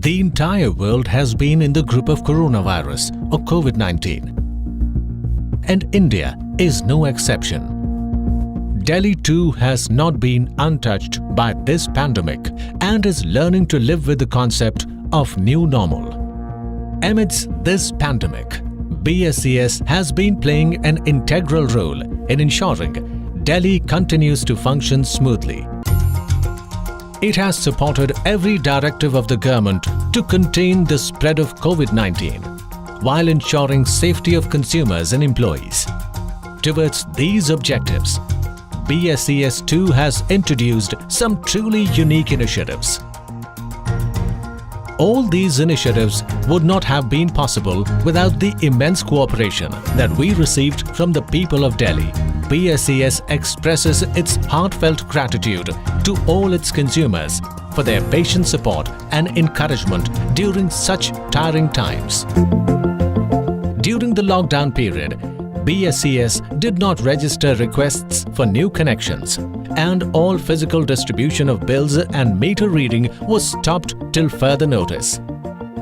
The entire world has been in the grip of coronavirus or COVID-19. And India is no exception. Delhi too has not been untouched by this pandemic and is learning to live with the concept of new normal. Amidst this pandemic, BSES has been playing an integral role in ensuring Delhi continues to function smoothly. It has supported every directive of the government to contain the spread of COVID-19 while ensuring safety of consumers and employees. Towards these objectives, BSES too has introduced some truly unique initiatives. All these initiatives would not have been possible without the immense cooperation that we received from the people of Delhi. BSES expresses its heartfelt gratitude to all its consumers for their patient support and encouragement during such tiring times. During the lockdown period, BSES did not register requests for new connections, and all physical distribution of bills and meter reading was stopped till further notice.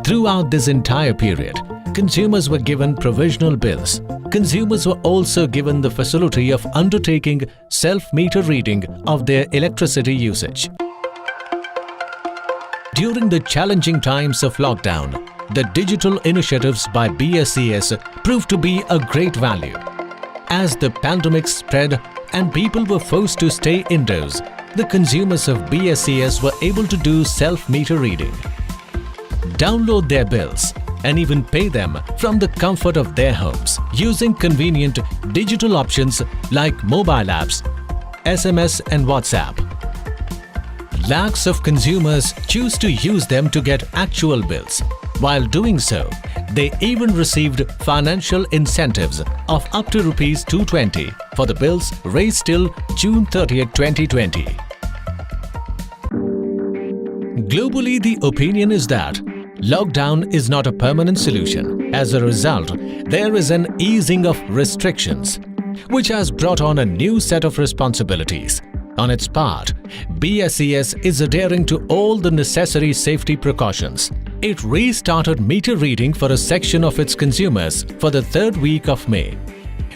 Throughout this entire period, consumers were given provisional bills. Consumers were also given the facility of undertaking self-meter reading of their electricity usage. During the challenging times of lockdown, the digital initiatives by BSES proved to be a great value. As the pandemic spread and people were forced to stay indoors, the consumers of BSES were able to do self-meter reading, download their bills, and even pay them from the comfort of their homes using convenient digital options like mobile apps, SMS and WhatsApp. Lakhs of consumers choose to use them to get actual bills. While doing so, they even received financial incentives of up to Rs 220 for the bills raised till June 30, 2020. Globally, the opinion is that lockdown is not a permanent solution. As a result, there is an easing of restrictions, which has brought on a new set of responsibilities. On its part, BSES is adhering to all the necessary safety precautions. It restarted meter reading for a section of its consumers for the third week of May.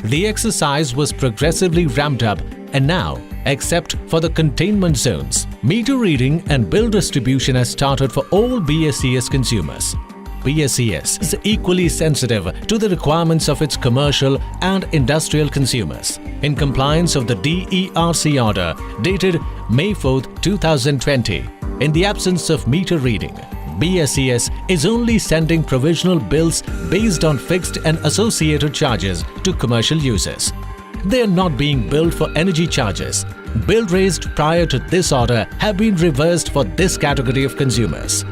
The exercise was progressively ramped up, and now, except for the containment zones, meter reading and bill distribution has started for all BSES consumers. BSES is equally sensitive to the requirements of its commercial and industrial consumers. In compliance of the DERC order dated May 4, 2020, in the absence of meter reading, BSES is only sending provisional bills based on fixed and associated charges to commercial users. They are not being billed for energy charges. Bills raised prior to this order have been reversed for this category of consumers.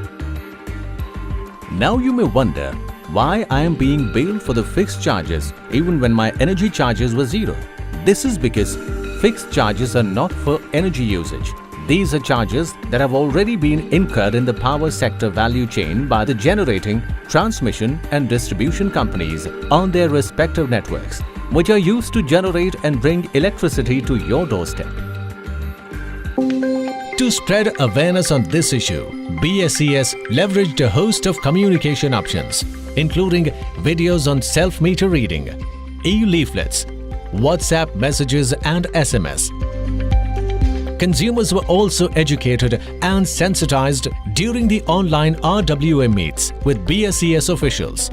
Now you may wonder why I am being billed for the fixed charges even when my energy charges were zero. This is because fixed charges are not for energy usage. These are charges that have already been incurred in the power sector value chain by the generating, transmission and distribution companies on their respective networks, which are used to generate and bring electricity to your doorstep. To spread awareness on this issue, BSES leveraged a host of communication options, including videos on self-meter reading, e-leaflets, WhatsApp messages and SMS. Consumers were also educated and sensitized during the online RWA meets with BSES officials.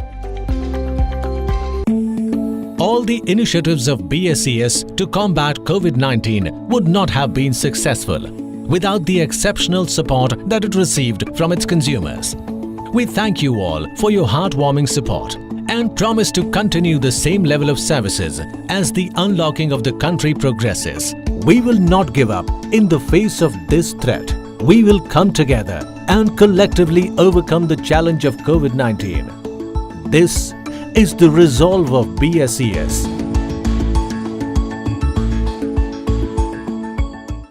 All the initiatives of BSES to combat COVID-19 would not have been successful without the exceptional support that it received from its consumers. We thank you all for your heartwarming support and promise to continue the same level of services as the unlocking of the country progresses. We will not give up in the face of this threat. We will come together and collectively overcome the challenge of COVID-19. This is the resolve of BSES.